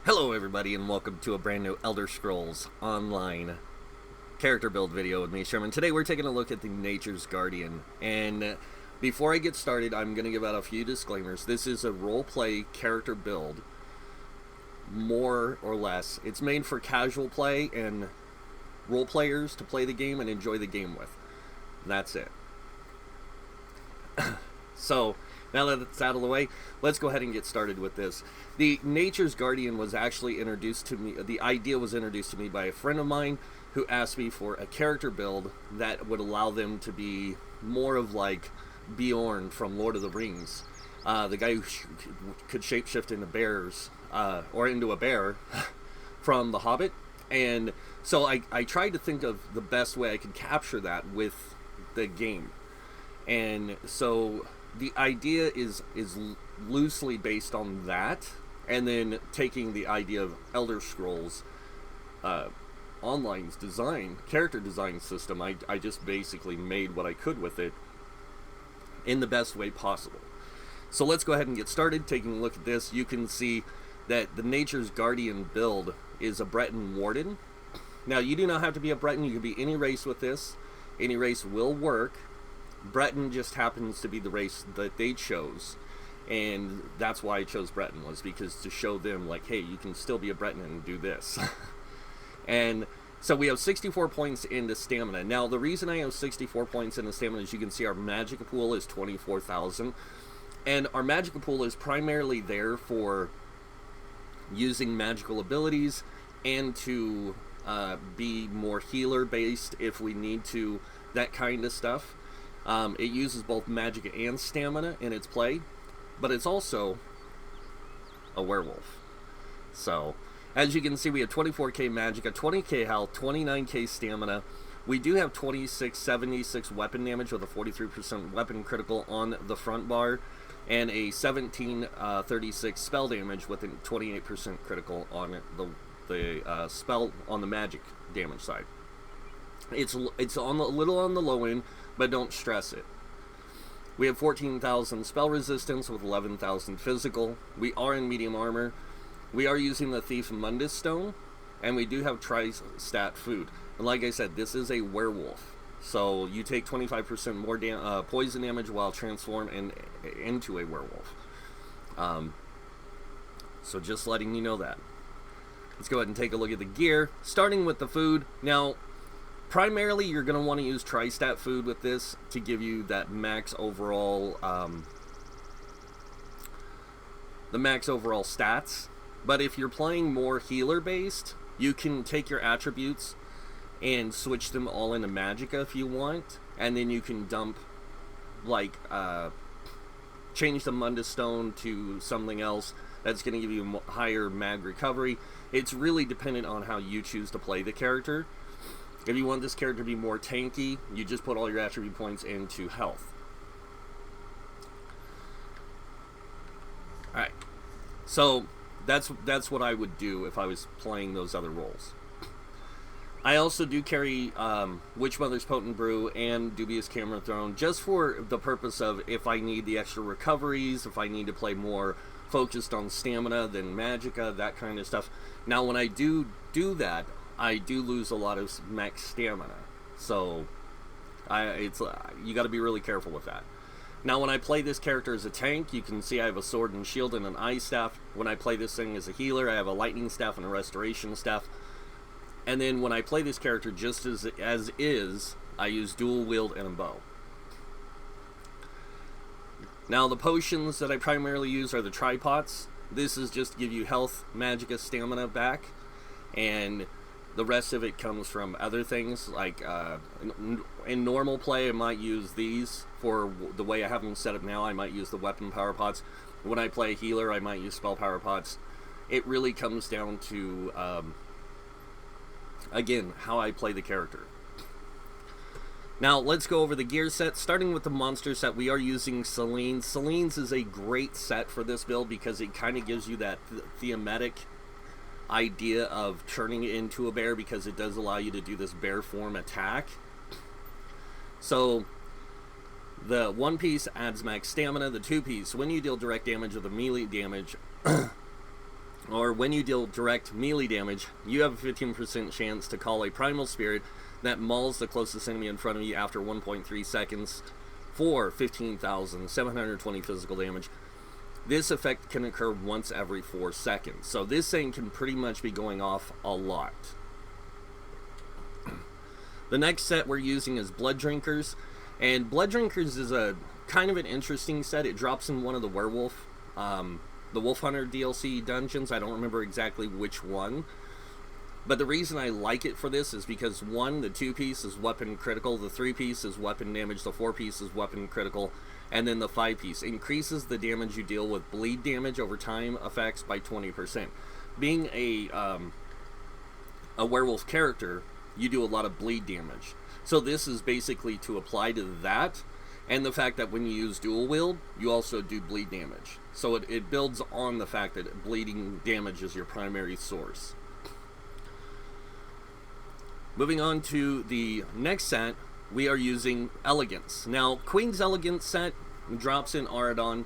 Hello everybody and welcome to a brand new Elder Scrolls Online character build video with me, Sherman. Today we're taking a look at the Nature's Guardian, and before I get started I'm going to give out a few disclaimers. This is a roleplay character build, more or less. It's made for casual play and role players to play the game and enjoy the game with. That's it. So, now that it's out of the way, let's go ahead and get started with this. The Nature's Guardian was actually introduced to me, the idea was introduced to me by a friend of mine who asked me for a character build that would allow them to be more of like Bjorn from Lord of the Rings. The guy who could shapeshift into bears, or into a bear from The Hobbit. And so I tried to think of the best way I could capture that with the game. And so the idea is loosely based on that, and then taking the idea of Elder Scrolls Online's character design system. I just basically made what I could with it in the best way possible. So let's go ahead and get started. Taking a look at this, you can see that the Nature's Guardian build is a Breton Warden. Now, you do not have to be a Breton. You can be any race with this. Any race will work. Breton just happens to be the race that they chose, and that's why I chose Breton, was because to show them, like, hey, you can still be a Breton and do this. And so we have 64 points into stamina. Now, the reason I have 64 points into stamina is you can see our magic pool is 24,000, and our magic pool is primarily there for using magical abilities and to be more healer based if we need to, that kind of stuff. It uses both magic and stamina in its play, but it's also a werewolf. So, as you can see, we have 24k magic, 20k health, 29k stamina. We do have 2676 weapon damage with a 43% weapon critical on the front bar, and a 1736 spell damage with a 28% critical on the spell on the magic damage side. It's on a little on the low end, but don't stress it. We have 14,000 spell resistance with 11,000 physical. We are in medium armor. We are using the Thief Mundus Stone, and we do have tri-stat food. And like I said, this is a werewolf, so you take 25% more poison damage while transform into a werewolf. So just letting you know that. Let's go ahead and take a look at the gear, starting with the food. Now, primarily, you're going to want to use tri-stat food with this to give you that max overall, the max overall stats. But if you're playing more healer-based, you can take your attributes and switch them all into Magicka if you want, and then you can dump, like, change the Mundus Stone to something else that's going to give you higher mag recovery. It's really dependent on how you choose to play the character. If you want this character to be more tanky, you just put all your attribute points into health. Alright, so that's what I would do if I was playing those other roles. I also do carry Witch Mother's Potent Brew and Dubious Camera Throne, just for the purpose of if I need the extra recoveries, if I need to play more focused on stamina than Magicka, that kind of stuff. Now, when I do that, I do lose a lot of max stamina, so you got to be really careful with that. Now, when I play this character as a tank, you can see I have a sword and shield and an ice staff. When I play this thing as a healer, I have a lightning staff and a restoration staff. And then when I play this character just as is, I use dual wield and a bow. Now, the potions that I primarily use are the tripods. This is just to give you health, magicka, stamina back, and the rest of it comes from other things, like in normal play I might use these. For the way I have them set up now, I might use the weapon power pots. When I play a healer, I might use spell power pots. It really comes down to, again, how I play the character. Now, let's go over the gear set. Starting with the monster set, we are using Selene. Selene's is a great set for this build because it kind of gives you that thematic idea of turning it into a bear, because it does allow you to do this bear form attack. So the one piece adds max stamina. The two piece, when you deal direct damage or the melee damage or when you deal direct melee damage, you have a 15% chance to call a primal spirit that mauls the closest enemy in front of you after 1.3 seconds for 15,720 physical damage. This effect can occur once every 4 seconds. So this thing can pretty much be going off a lot. The next set we're using is Blood Drinkers. And Blood Drinkers is a kind of an interesting set. It drops in one of the werewolf, the Wolf Hunter DLC dungeons. I don't remember exactly which one. But the reason I like it for this is because, one, the 2-piece is weapon critical, the 3-piece is weapon damage, the 4-piece is weapon critical, and then the 5-piece increases the damage you deal with bleed damage over time effects by 20%. Being a werewolf character, you do a lot of bleed damage. So this is basically to apply to that, and the fact that when you use dual wield, you also do bleed damage. So it builds on the fact that bleeding damage is your primary source. Moving on to the next set, we are using Elegance. Now, Queen's Elegance set drops in Aradon.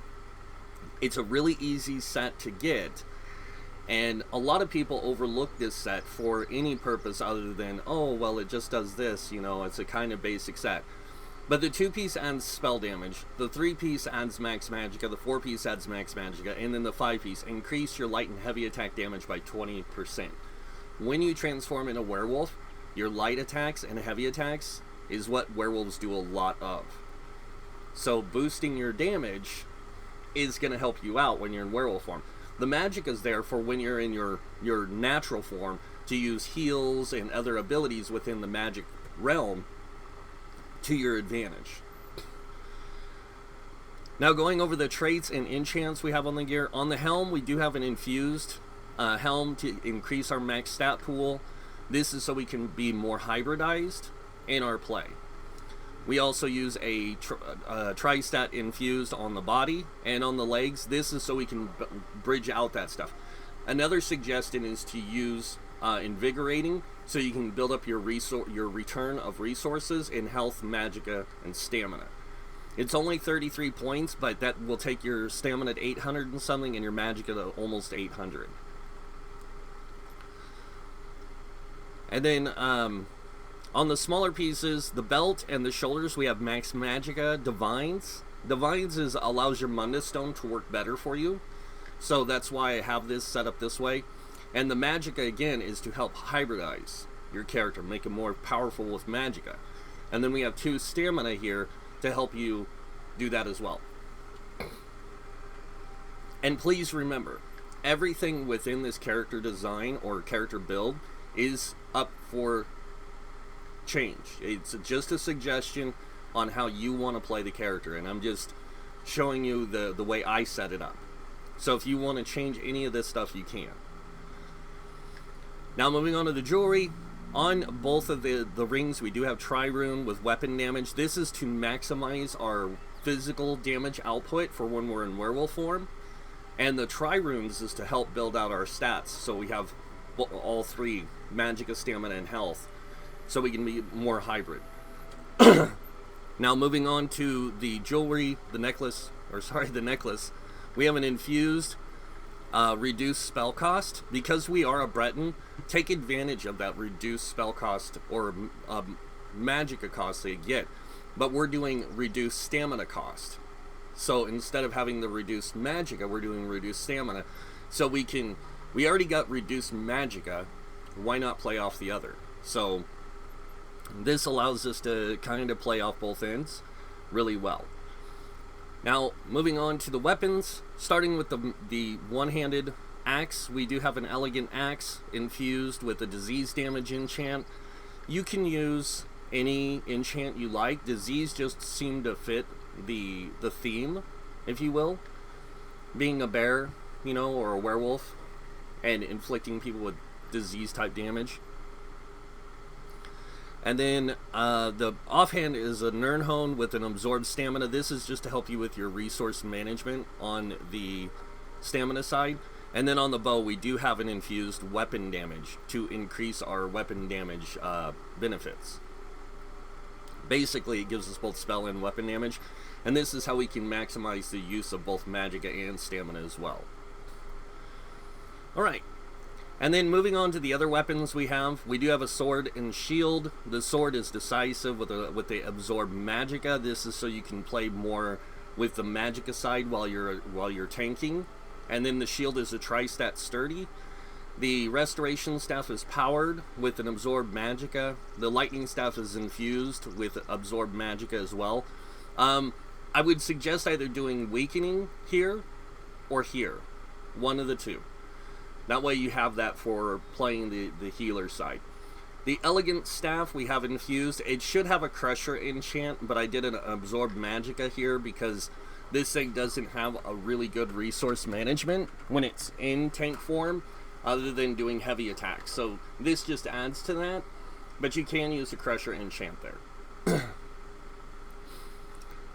It's a really easy set to get, and a lot of people overlook this set for any purpose other than, oh, well, it just does this, you know, it's a kind of basic set. But the 2-piece adds spell damage, the 3-piece adds max magicka, the 4-piece adds max magicka, and then the 5-piece increase your light and heavy attack damage by 20%. When you transform in a werewolf, your light attacks and heavy attacks is what werewolves do a lot of. So boosting your damage is going to help you out when you're in werewolf form. The magic is there for when you're in your natural form to use heals and other abilities within the magic realm to your advantage. Now going over the traits and enchants we have on the gear. On the helm, we do have an infused helm to increase our max stat pool. This is so we can be more hybridized in our play. We also use a tri-stat infused on the body and on the legs. This is so we can bridge out that stuff. Another suggestion is to use invigorating, so you can build up your return of resources in health, magicka, and stamina. It's only 33 points, but that will take your stamina to 800 and something, and your magicka to almost 800. And then on the smaller pieces, the belt and the shoulders, we have max magicka, divines. Divines allows your Mundus Stone to work better for you. So that's why I have this set up this way. And the magicka, again, is to help hybridize your character, make him more powerful with magicka. And then we have 2 stamina here to help you do that as well. And please remember, everything within this character design or character build is up for change. It's just a suggestion on how you want to play the character, and I'm just showing you the way I set it up. So if you want to change any of this stuff, you can. Now moving on to the jewelry. On both of the rings, we do have Tri-Rune with weapon damage. This is to maximize our physical damage output for when we're in werewolf form. And the Tri-Runes is to help build out our stats. So we have all 3, magicka, stamina, and health. So we can be more hybrid. Now moving on to the jewelry, the necklace. We have an infused reduced spell cost. Because we are a Breton, take advantage of that reduced spell cost or magicka cost that you get. But we're doing reduced stamina cost. So instead of having the reduced magicka, we're doing reduced stamina. So we already got reduced magicka, why not play off the other? So this allows us to kind of play off both ends really well. Now, moving on to the weapons, starting with the one-handed axe, we do have an elegant axe infused with a disease damage enchant. You can use any enchant you like. Disease just seemed to fit the theme, if you will. Being a bear, you know, or a werewolf, and inflicting people with disease-type damage. And then the offhand is a Nirnhone with an absorbed stamina. This is just to help you with your resource management on the stamina side. And then on the bow, we do have an infused weapon damage to increase our weapon damage benefits. Basically, it gives us both spell and weapon damage. And this is how we can maximize the use of both magicka and stamina as well. Alright. And then moving on to the other weapons we do have a sword and shield. The sword is decisive with the absorb magicka. This is so you can play more with the magicka side while you're tanking. And then the shield is a tri-stat sturdy. The restoration staff is powered with an absorb magicka. The lightning staff is infused with absorb magicka as well. I would suggest either doing weakening here or here. One of the two. That way you have that for playing the healer side. The elegant staff we have infused. It should have a crusher enchant, but I did an absorb magicka here because this thing doesn't have a really good resource management when it's in tank form, other than doing heavy attacks. So this just adds to that, but you can use a crusher enchant there.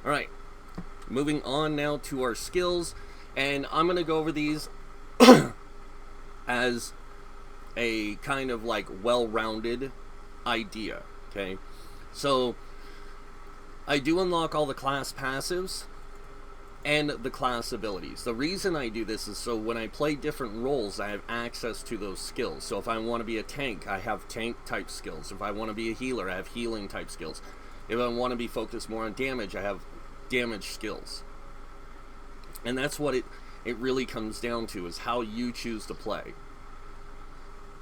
Alright, moving on now to our skills, and I'm going to go over these as a kind of like well-rounded idea, okay? So I do unlock all the class passives and the class abilities. The reason I do this is so when I play different roles, I have access to those skills. So if I want to be a tank, I have tank type skills. If I want to be a healer, I have healing type skills. If I want to be focused more on damage, I have damage skills. And that's what it really comes down to, is how you choose to play.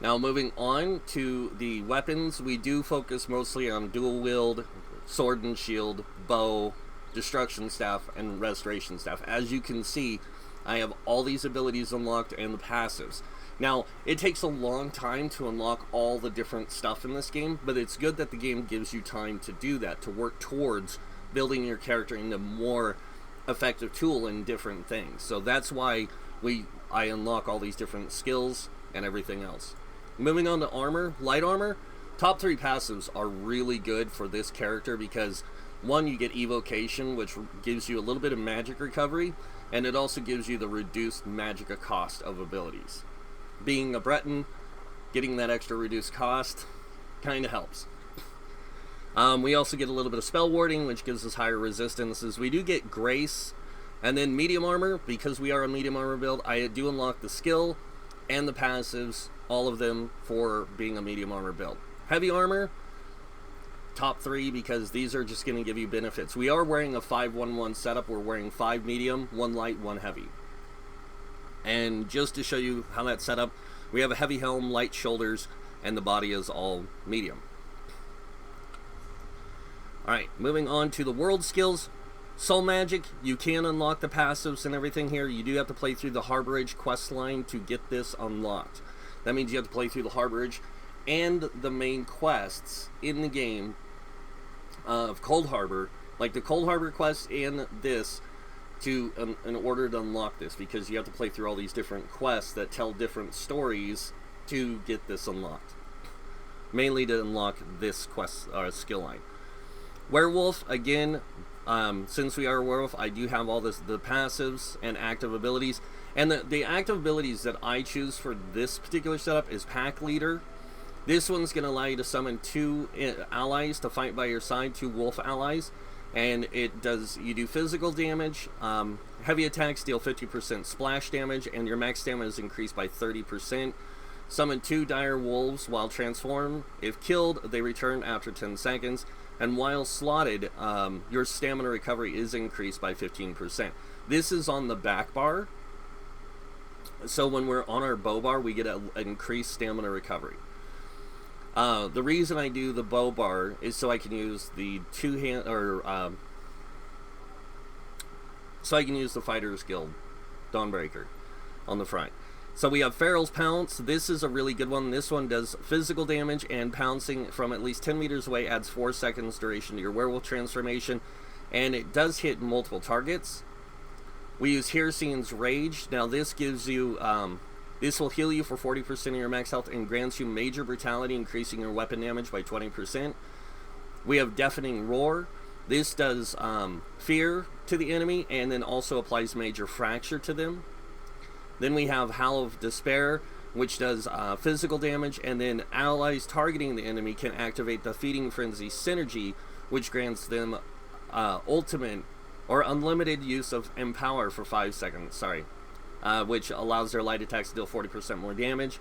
Now moving on to the weapons, we do focus mostly on dual wield, sword and shield, bow, destruction staff, and restoration staff. As you can see, I have all these abilities unlocked and the passives. Now, it takes a long time to unlock all the different stuff in this game, but it's good that the game gives you time to do that, to work towards building your character into a more effective tool in different things. So that's why I unlock all these different skills and everything else. Moving on to armor, light armor, top 3 passives are really good for this character because one, you get evocation, which gives you a little bit of magic recovery, and it also gives you the reduced magicka cost of abilities. Being a Breton, getting that extra reduced cost kind of helps. We also get a little bit of spell warding, which gives us higher resistances. We do get grace, and then medium armor, because we are a medium armor build, I do unlock the skill and the passives, all of them for being a medium armor build. Heavy armor, top 3, because these are just going to give you benefits. We are wearing a 5-1-1 setup. We're wearing 5 medium, 1 light, 1 heavy. And just to show you how that's set up, we have a heavy helm, light shoulders, and the body is all medium. Alright, moving on to the world skills. Soul Magic, you can unlock the passives and everything here. You do have to play through the Harborage quest line to get this unlocked. That means you have to play through the Harborage and the main quests in the game of Cold Harbor, like the Cold Harbor quest and this, to in order to unlock this, because you have to play through all these different quests that tell different stories to get this unlocked. Mainly to unlock this quest skill line. Werewolf, again, since we are a werewolf, I do have all the passives and active abilities. And the active abilities that I choose for this particular setup is Pack Leader. This one's going to allow you to summon 2 allies to fight by your side, 2 wolf allies. And you do physical damage, heavy attacks deal 50% splash damage, and your max damage is increased by 30%. Summon 2 dire wolves while transformed. If killed, they return after 10 seconds. And while slotted, your stamina recovery is increased by 15%. This is on the back bar. So when we're on our bow bar, we get an increased stamina recovery. The reason I do the bow bar is so I can use the so I can use the Fighter's Guild Dawnbreaker on the front. So we have Feral's Pounce. This is a really good one. This one does physical damage, and pouncing from at least 10 meters away adds 4 seconds duration to your werewolf transformation, and it does hit multiple targets. We use Hircine's Rage. Now this gives you, this will heal you for 40% of your max health and grants you major brutality, increasing your weapon damage by 20%. We have Deafening Roar. This does fear to the enemy, and then also applies major fracture to them. Then we have Howl of Despair, which does physical damage, and then allies targeting the enemy can activate the Feeding Frenzy Synergy, which grants them ultimate or unlimited use of Empower for 5 seconds. which allows their light attacks to deal 40% more damage.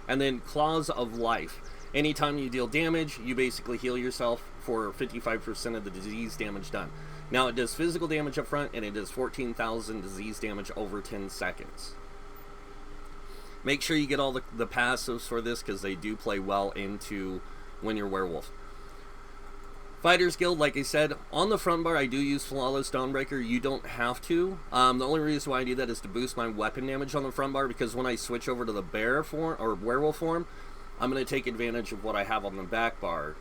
And then Claws of Life. Anytime you deal damage, you basically heal yourself for 55% of the disease damage done. Now it does physical damage up front, and it does 14,000 disease damage over 10 seconds. Make sure you get all the passives for this, because they do play well into when you're werewolf. Fighters Guild, like I said, on the front bar I do use Flawless Dawnbreaker. You don't have to. The only reason why I do that is to boost my weapon damage on the front bar, because when I switch over to the bear form, or werewolf form, I'm going to take advantage of what I have on the back bar,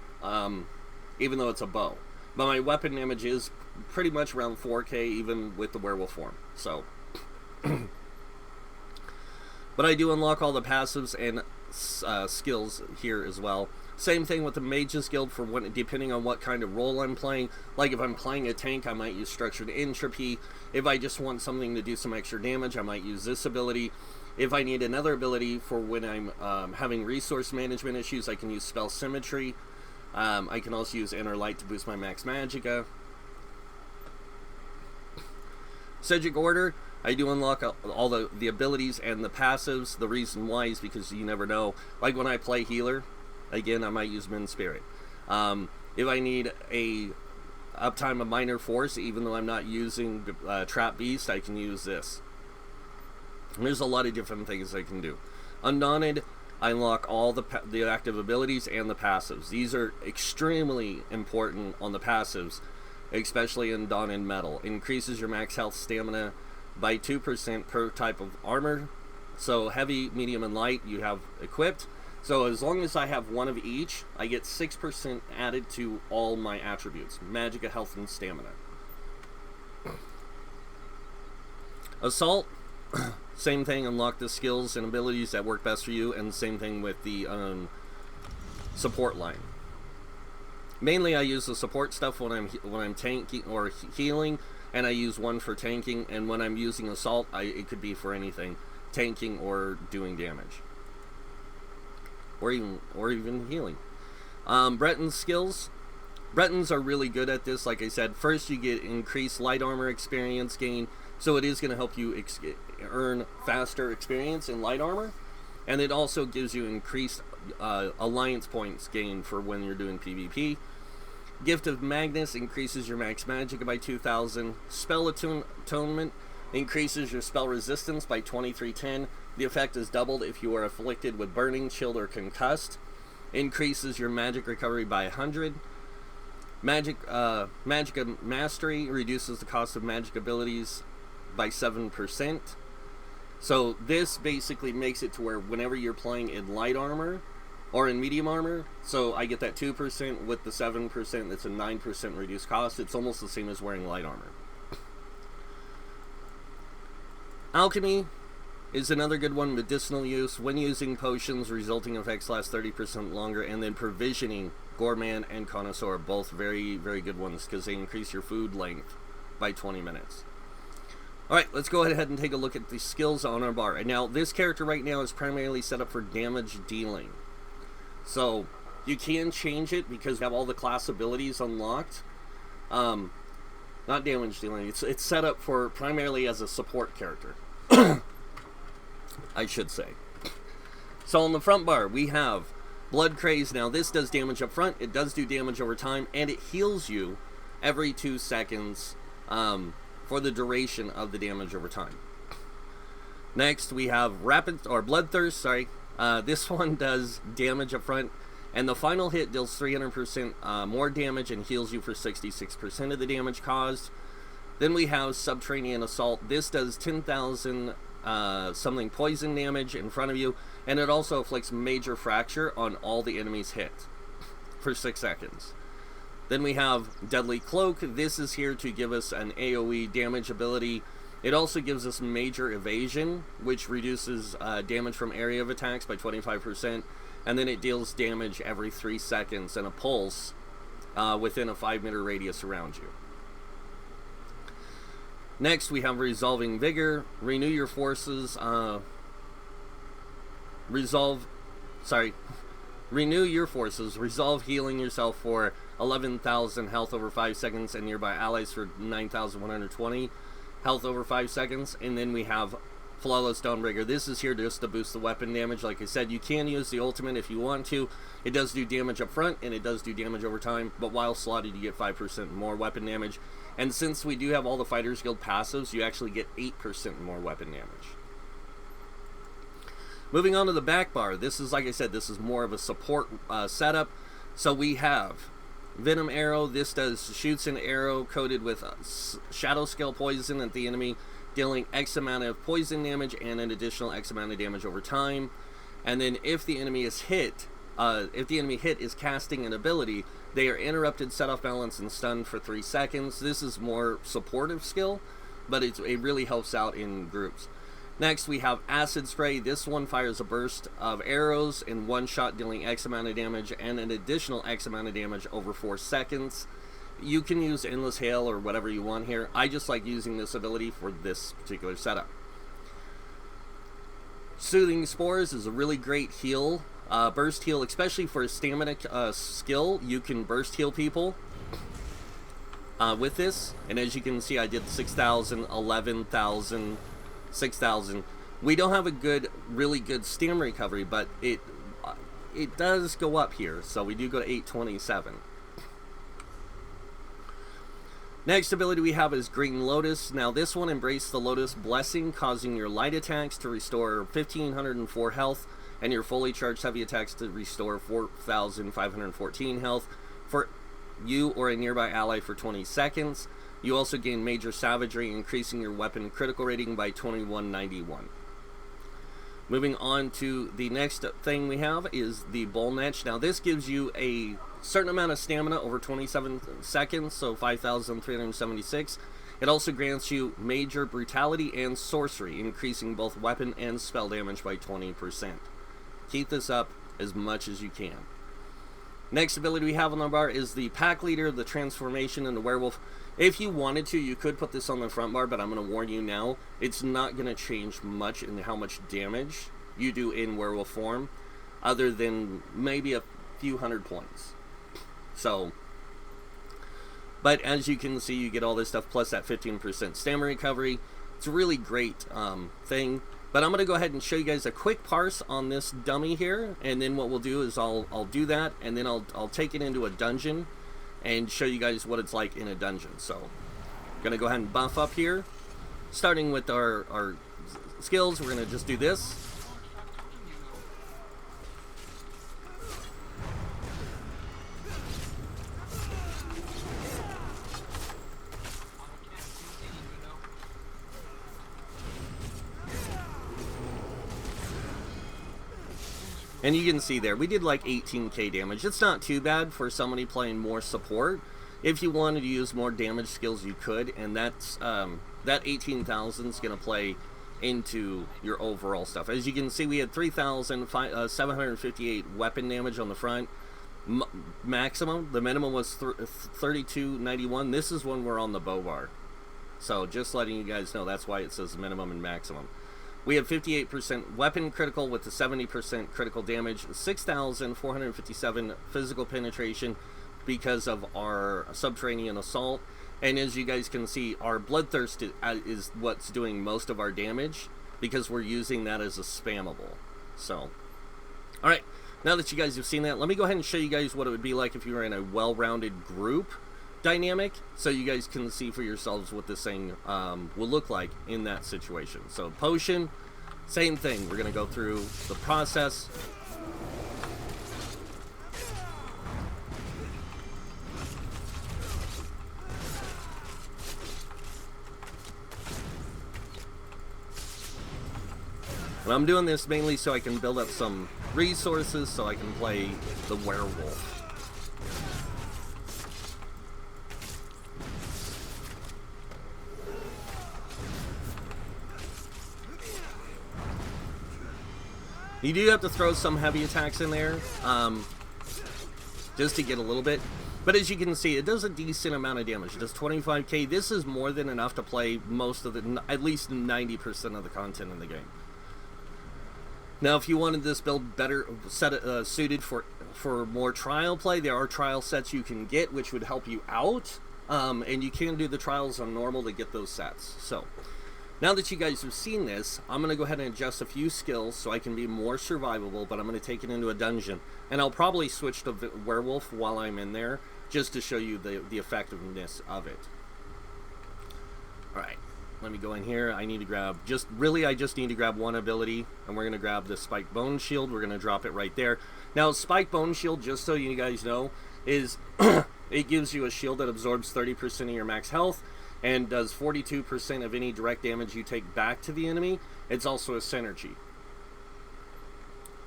even though it's a bow. But my weapon damage is pretty much around 4k, even with the werewolf form. So, but I do unlock all the passives and skills here as well. Same thing with the Mage's Guild for when, depending on what kind of role I'm playing. Like if I'm playing a tank, I might use Structured Entropy. If I just want something to do some extra damage, I might use this ability. If I need another ability for when I'm having resource management issues, I can use Spell Symmetry. I can also use Inner Light to boost my Max Magicka. Cedric Order, I do unlock all the abilities and the passives. The reason why is because you never know. Like when I play healer, again, I might use Min Spirit. If I need a uptime of Minor Force, even though I'm not using Trap Beast, I can use this. And there's a lot of different things I can do. Undaunted, I unlock all the active abilities and the passives. These are extremely important on the passives, especially in Undaunted Metal. Increases your max health stamina by 2% per type of armor. So heavy, medium, and light you have equipped. So as long as I have one of each, I get 6% added to all my attributes. Magicka, health, and stamina. Assault, same thing, unlock the skills and abilities that work best for you, and the same thing with the support line. Mainly I use the support stuff when I'm tanking or healing, and I use one for tanking, and when I'm using assault, it could be for anything, tanking or doing damage. Or even healing. Breton's skills. Bretons are really good at this. Like I said, first you get increased light armor experience gain, so it is going to help you earn faster experience in light armor, and it also gives you increased alliance points gained for when you're doing PvP. Gift of Magnus increases your max magicka by 2,000. Spell Atonement increases your spell resistance by 2310. The effect is doubled if you are afflicted with burning, chilled, or concussed. Increases your magic recovery by 100. Magicka Mastery reduces the cost of magic abilities by 7%. So this basically makes it to where whenever you're playing in light armor or in medium armor, so I get that 2% with the 7%, that's a 9% reduced cost. It's almost the same as wearing light armor. Alchemy is another good one. Medicinal use. When using potions, resulting effects last 30% longer. And then Provisioning, Gourmand and Connoisseur, both very, very good ones because they increase your food length by 20 minutes. Alright, let's go ahead and take a look at the skills on our bar. And now, this character right now is primarily set up for damage dealing. So, you can change it because you have all the class abilities unlocked. Not damage dealing, it's set up for primarily as a support character. I should say. So on the front bar, we have Blood Craze. Now this does damage up front, it does do damage over time, and it heals you every 2 seconds for the duration of the damage over time. Next we have Bloodthirst, this one does damage up front, and the final hit deals 300% more damage and heals you for 66% of the damage caused. Then we have Subterranean Assault. This does 10,000 something poison damage in front of you, and it also inflicts major fracture on all the enemies hit for 6 seconds. Then we have Deadly Cloak. This is here to give us an AoE damage ability. It also gives us major evasion, which reduces damage from area of attacks by 25%, and then it deals damage every 3 seconds and a pulse within a 5-meter radius around you. Next, we have Resolving Vigor. Renew your forces. Renew your forces. Resolve healing yourself for 11,000 health over 5 seconds and nearby allies for 9,120 health over 5 seconds. And then we have Flawless Dawnbreaker. This is here just to boost the weapon damage. Like I said, you can use the ultimate if you want to. It does do damage up front, and it does do damage over time, but while slotted, you get 5% more weapon damage. And since we do have all the Fighters Guild passives, you actually get 8% more weapon damage. Moving on to the back bar, this is, like I said, this is more of a support setup. So we have Venom Arrow. This shoots an arrow coated with Shadow Scale poison at the enemy, dealing X amount of poison damage and an additional X amount of damage over time. And then if the enemy is hit, is casting an ability, they are interrupted, set off balance, and stunned for 3 seconds. This is more supportive skill, but it really helps out in groups. Next, we have Acid Spray. This one fires a burst of arrows in one shot, dealing X amount of damage and an additional X amount of damage over 4 seconds. You can use Endless Hail or whatever you want here. I just like using this ability for this particular setup. Soothing Spores is a really great heal. Burst heal, especially for a stamina skill, you can burst heal people with this. And as you can see, I did 6,000, 11,000, 6,000. We don't have a really good stamina recovery, but it does go up here. So we do go to 827. Next ability we have is Green Lotus. Now this one embraces the Lotus Blessing, causing your light attacks to restore 1,504 health, and your fully charged heavy attacks to restore 4,514 health for you or a nearby ally for 20 seconds. You also gain Major Savagery, increasing your weapon critical rating by 2191. Moving on to the next thing we have is the Bull Netch. Now this gives you a certain amount of stamina over 27 seconds, so 5,376. It also grants you Major Brutality and Sorcery, increasing both weapon and spell damage by 20%. Keep this up as much as you can. Next ability we have on the bar is the Pack Leader, the transformation into werewolf. If you wanted to, you could put this on the front bar, but I'm going to warn you now, it's not going to change much in how much damage you do in werewolf form, other than maybe a few hundred points. So, but as you can see, you get all this stuff plus that 15% stamina recovery. It's a really great thing. But I'm going to go ahead and show you guys a quick parse on this dummy here, and then what we'll do is I'll do that, and then I'll take it into a dungeon and show you guys what it's like in a dungeon. So I'm going to go ahead and buff up here. Starting with our skills, we're going to just do this. And you can see there, we did like 18k damage. It's not too bad for somebody playing more support. If you wanted to use more damage skills, you could, and that's that 18,000 is going to play into your overall stuff. As you can see, we had 3,758 weapon damage on the front. Maximum, the minimum was 3291. This is when we're on the bow bar. So just letting you guys know, that's why it says minimum and maximum. We have 58% weapon critical with the 70% critical damage, 6,457 physical penetration because of our subterranean assault. And as you guys can see, our bloodthirst is what's doing most of our damage because we're using that as a spammable. So, alright, now that you guys have seen that, let me go ahead and show you guys what it would be like if you were in a well-rounded group dynamic, so you guys can see for yourselves what this thing will look like in that situation. So potion, same thing, we're going to go through the process. And I'm doing this mainly so I can build up some resources so I can play the werewolf. You do have to throw some heavy attacks in there, just to get a little bit. But as you can see, it does a decent amount of damage. It does 25k. This is more than enough to play most of the, at least 90% of the content in the game. Now, if you wanted this build better suited for more trial play, there are trial sets you can get, which would help you out. And you can do the trials on normal to get those sets. So, Now that you guys have seen this, I'm going to go ahead and adjust a few skills so I can be more survivable, but I'm going to take it into a dungeon. And I'll probably switch to werewolf while I'm in there, just to show you the effectiveness of it. Alright, let me go in here. I need to grab, I just need to grab one ability, and we're going to grab the Spike Bone Shield. We're going to drop it right there. Now, Spike Bone Shield, just so you guys know, is it gives you a shield that absorbs 30% of your max health, and does 42% of any direct damage you take back to the enemy. It's also a synergy.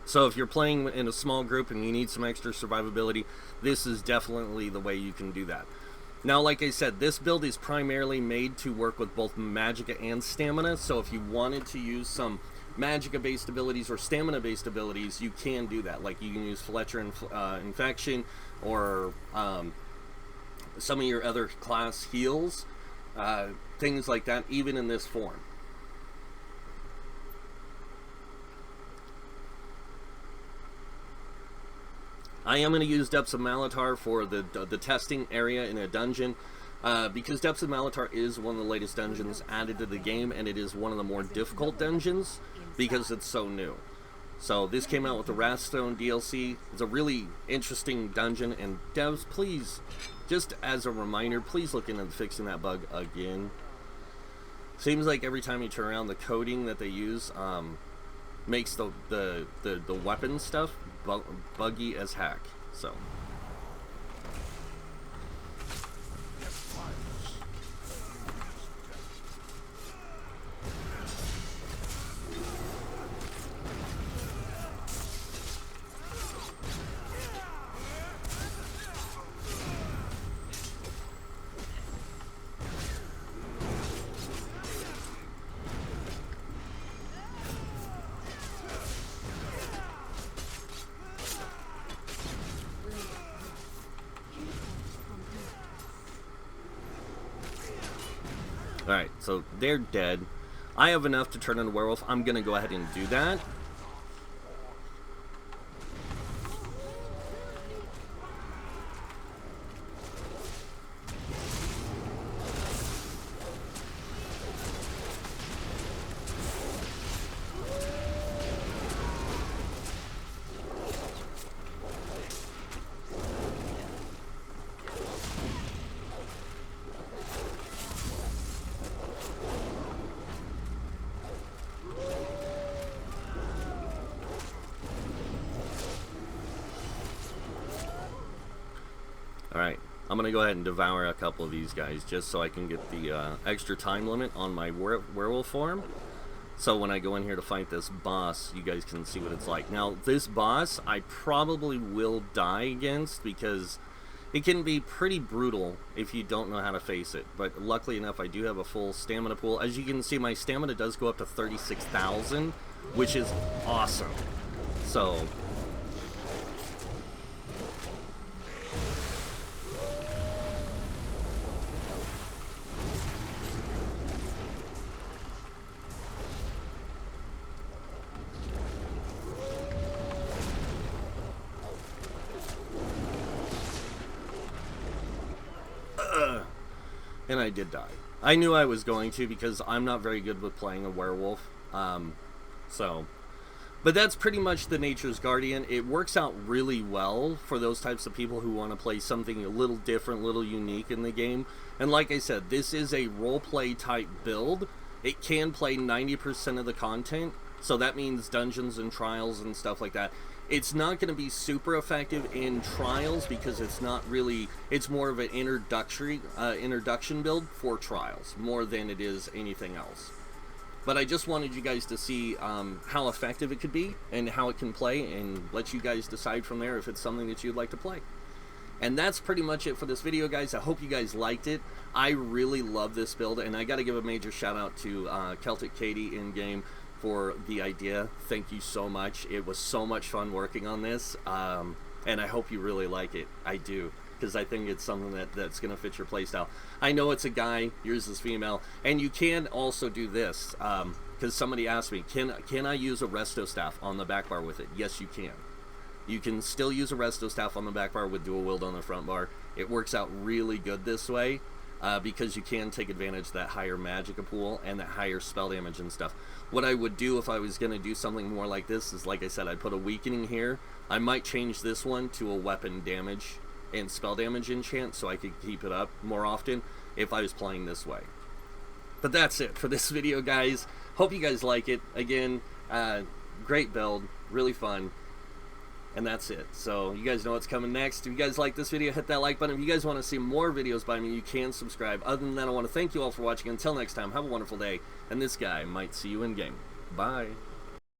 So if you're playing in a small group and you need some extra survivability, this is definitely the way you can do that. Now, like I said, this build is primarily made to work with both Magicka and Stamina, so if you wanted to use some Magicka-based abilities or Stamina-based abilities, you can do that. Like, you can use Fletcher Infection, or some of your other class heals, things like that, even in this form. I am going to use Depths of Malatar for the testing area in a dungeon, because Depths of Malatar is one of the latest dungeons added to the game, and it is one of the more difficult dungeons because it's so new. So this came out with the Wrathstone DLC. It's a really interesting dungeon, and devs, please, just as a reminder, please look into fixing that bug again. Seems like every time you turn around, the coding that they use makes the weapon stuff buggy as heck. So alright, so they're dead. I have enough to turn into a werewolf. I'm going to go ahead and do that. Alright, I'm going to go ahead and devour a couple of these guys just so I can get the extra time limit on my werewolf form. So when I go in here to fight this boss, you guys can see what it's like. Now, this boss I probably will die against because it can be pretty brutal if you don't know how to face it. But luckily enough, I do have a full stamina pool. As you can see, my stamina does go up to 36,000, which is awesome. So and I did die. I knew I was going to because I'm not very good with playing a werewolf. But that's pretty much the Nature's Guardian. It works out really well for those types of people who want to play something a little different, a little unique in the game. And like I said, this is a roleplay type build. It can play 90% of the content, so that means dungeons and trials and stuff like that. It's not going to be super effective in trials because it's not really, it's more of an introduction build for trials more than it is anything else. But I just wanted you guys to see how effective it could be and how it can play, and let you guys decide from there if it's something that you'd like to play. And that's pretty much it for this video, guys. I hope you guys liked it. I really love this build, and I got to give a major shout out to Celtic Katie in game for the idea. Thank you so much. It was so much fun working on this, and I hope you really like it. I do, because I think it's something that's going to fit your playstyle. I know it's a guy, yours is female, and you can also do this, because somebody asked me, can I use a resto staff on the back bar with it? Yes, you can. You can still use a resto staff on the back bar with dual wield on the front bar. It works out really good this way. because you can take advantage of that higher magicka pool and that higher spell damage and stuff. What I would do if I was going to do something more like this is, like I said, I'd put a weakening here. I might change this one to a weapon damage and spell damage enchant so I could keep it up more often if I was playing this way. But that's it for this video, guys. Hope you guys like it. Again, great build, really fun. And that's it. So you guys know what's coming next. If you guys like this video, hit that like button. If you guys want to see more videos by me, you can subscribe. Other than that, I want to thank you all for watching. Until next time, have a wonderful day. And this guy might see you in game. Bye.